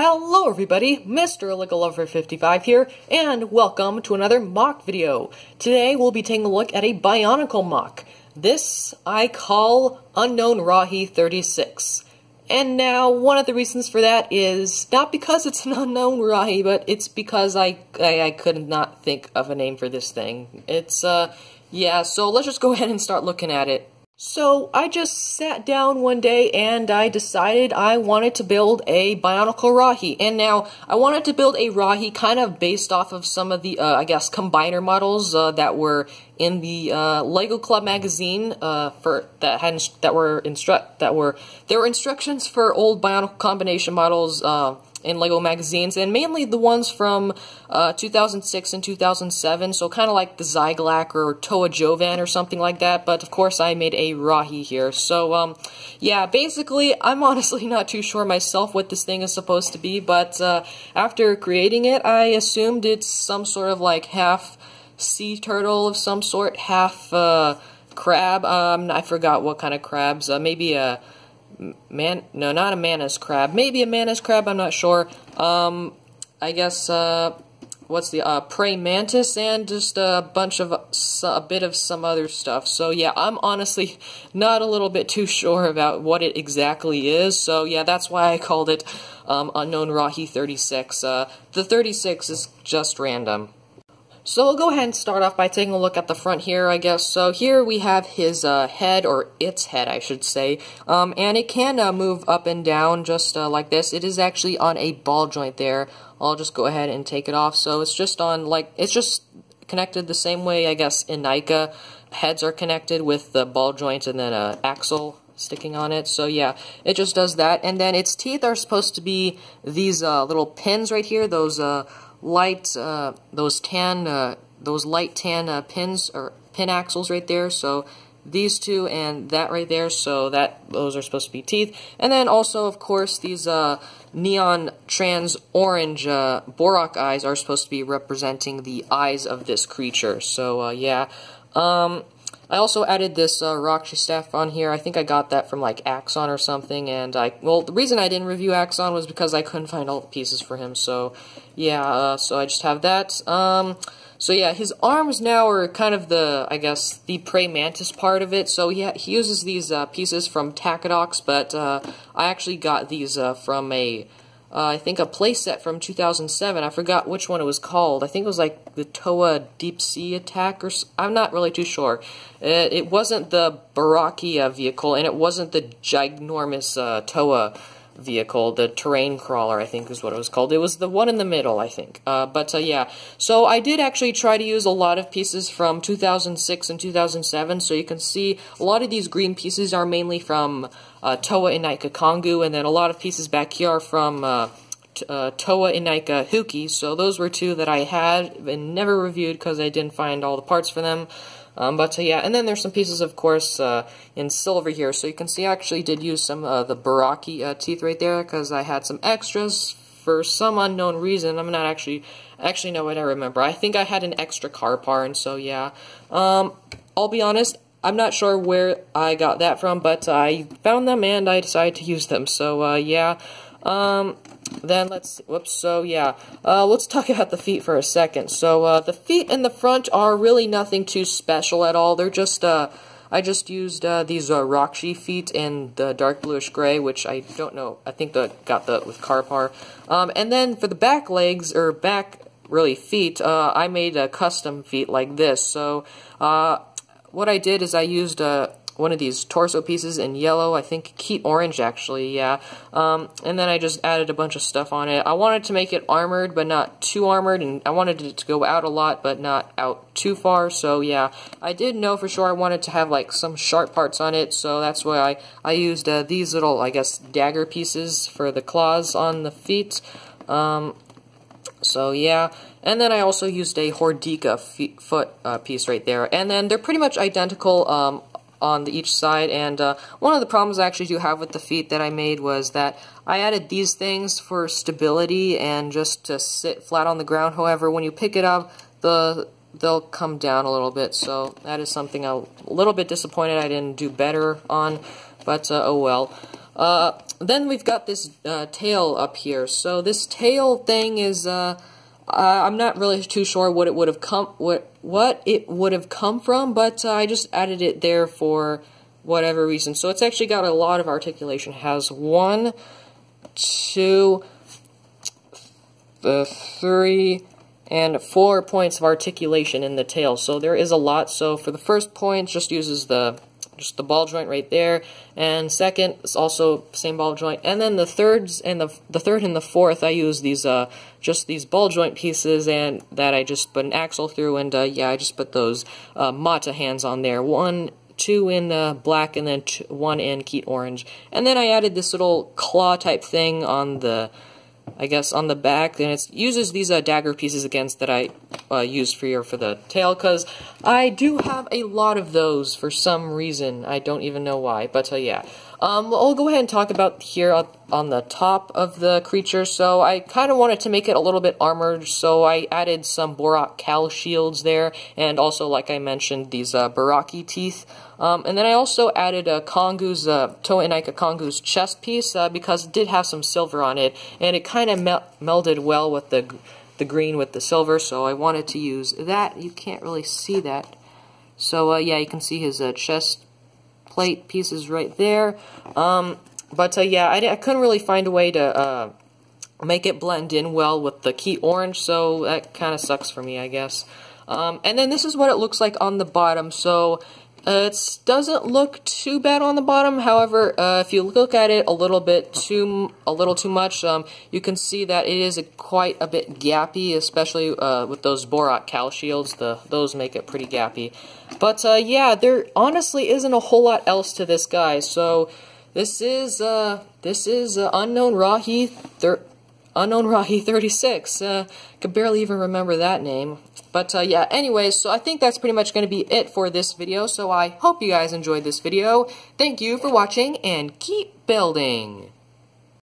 Hello everybody, Mr. LegoLover55 here, and welcome to another MOC video. Today we'll be taking a look at a Bionicle MOC. This I call Unknown Rahi 36. And now, one of the reasons for that is not because it's an Unknown Rahi, but it's because I could not think of a name for this thing. Yeah, so let's just go ahead and start looking at it. So, I just sat down one day and I decided I wanted to build a Bionicle Rahi. And now, I wanted to build a Rahi kind of based off of some of the, I guess, combiner models that were in the Lego Club magazine there were instructions for old Bionicle combination models in Lego magazines, and mainly the ones from 2006 and 2007, so kind of like the Zyglak or Toa Jovan or something like that, but of course I made a Rahi here. So, yeah, basically, I'm honestly not too sure myself what this thing is supposed to be, but after creating it, I assumed it's some sort of like half sea turtle of some sort, half crab. I forgot what kind of crabs, maybe a no, not a Manus crab. Maybe a Manus crab, I'm not sure. I guess, what's the, praying mantis, and just a bit of some other stuff. So yeah, I'm honestly not a little bit too sure about what it exactly is. So yeah, that's why I called it, Unknown Rahi 36. The 36 is just random. So we'll go ahead and start off by taking a look at the front here, I guess. So here we have his head, or its head, I should say, and it can move up and down just like this. It is actually on a ball joint there. I'll just go ahead and take it off. So it's just on, it's just connected the same way, I guess, in NICA. Heads are connected with the ball joint and then an axle sticking on it. So yeah, it just does that. And then its teeth are supposed to be these little pins right here, those light tan pins or pin axles right there. So these two and that right there, so those are supposed to be teeth. And then also, of course, these neon trans orange Borak eyes are supposed to be representing the eyes of this creature. So yeah, I also added this Rakshi staff on here. I think I got that from like Axon or something, and well, the reason I didn't review Axon was because I couldn't find all the pieces for him. So yeah, so I just have that. So yeah, his arms now are kind of I guess, the praying mantis part of it. So he uses these pieces from Takedox, but I actually got these from I think a playset from 2007. I forgot which one it was called. I think it was like the Toa Deep Sea Attack, or I'm not really too sure. It wasn't the Barakia vehicle, and it wasn't the ginormous Toa vehicle, the Terrain Crawler, I think is what it was called. It was the one in the middle, I think. But yeah, so I did actually try to use a lot of pieces from 2006 and 2007, so you can see a lot of these green pieces are mainly from Toa Inaika Kongu, and then a lot of pieces back here are from Toa Inaika Huki, so those were two that I had and never reviewed because I didn't find all the parts for them. But yeah, and then there's some pieces, of course, in silver here, so you can see I actually did use some of the Baraki teeth right there, because I had some extras for some unknown reason. I'm not actually know what I remember. I think I had an extra Karpar, and so yeah. I'll be honest, I'm not sure where I got that from, but I found them and I decided to use them, so yeah. Then let's talk about the feet for a second. So, the feet in the front are really nothing too special at all. They're just, I just used, these, Rakshi feet in the dark bluish gray, which I don't know, I think got with Karpar. And then for the back legs, or back, really, feet, I made a custom feet like this. So, what I did is I used, one of these torso pieces in yellow, I think Keat Orange actually, yeah, and then I just added a bunch of stuff on it. I wanted to make it armored, but not too armored, and I wanted it to go out a lot, but not out too far, so yeah, I did know for sure I wanted to have, like, some sharp parts on it, so that's why I used these little, I guess, dagger pieces for the claws on the feet, so yeah. And then I also used a Hordika foot piece right there, and then they're pretty much identical, on each side, and one of the problems I actually do have with the feet that I made was that I added these things for stability and just to sit flat on the ground. However, when you pick it up, they'll come down a little bit, so that is something I'm a little bit disappointed I didn't do better on, but oh well. Then we've got this tail up here. So this tail thing is I'm not really too sure what it would have come from, but I just added it there for whatever reason. So it's actually got a lot of articulation. It has 1, 2, 3, and 4 points of articulation in the tail. So there is a lot. So for the first point, just uses the ball joint right there, and second it's also same ball joint, and then the third and the fourth I use these just these ball joint pieces, and that I just put an axle through, and yeah, I just put those Mata hands on there, 1, 2 in black, and then 1 in Keat orange, and then I added this little claw type thing on the, I guess, on the back, and it uses these dagger pieces against that I used for the tail, because I do have a lot of those for some reason. I don't even know why, but yeah. I'll go ahead and talk about here on the top of the creature. So I kind of wanted to make it a little bit armored, so I added some Borak Cal shields there, and also, like I mentioned, these Baraki teeth. And then I also added Kongu's, Toa Inaika Kongu's chest piece, because it did have some silver on it, and it kind of melded well with the green with the silver, so I wanted to use that. You can't really see that. So, yeah, you can see his chest plate pieces right there. But, yeah, I couldn't really find a way to make it blend in well with the Keat orange, so that kind of sucks for me, I guess. And then this is what it looks like on the bottom. So it doesn't look too bad on the bottom. However, if you look at it a little too much, you can see that it is quite a bit gappy, especially with those Borak Cal shields. Those make it pretty gappy. But yeah, there honestly isn't a whole lot else to this guy. So this is Unknown Rahi 36. Could barely even remember that name. But yeah, anyways, so I think that's pretty much going to be it for this video. So I hope you guys enjoyed this video. Thank you for watching, and keep building!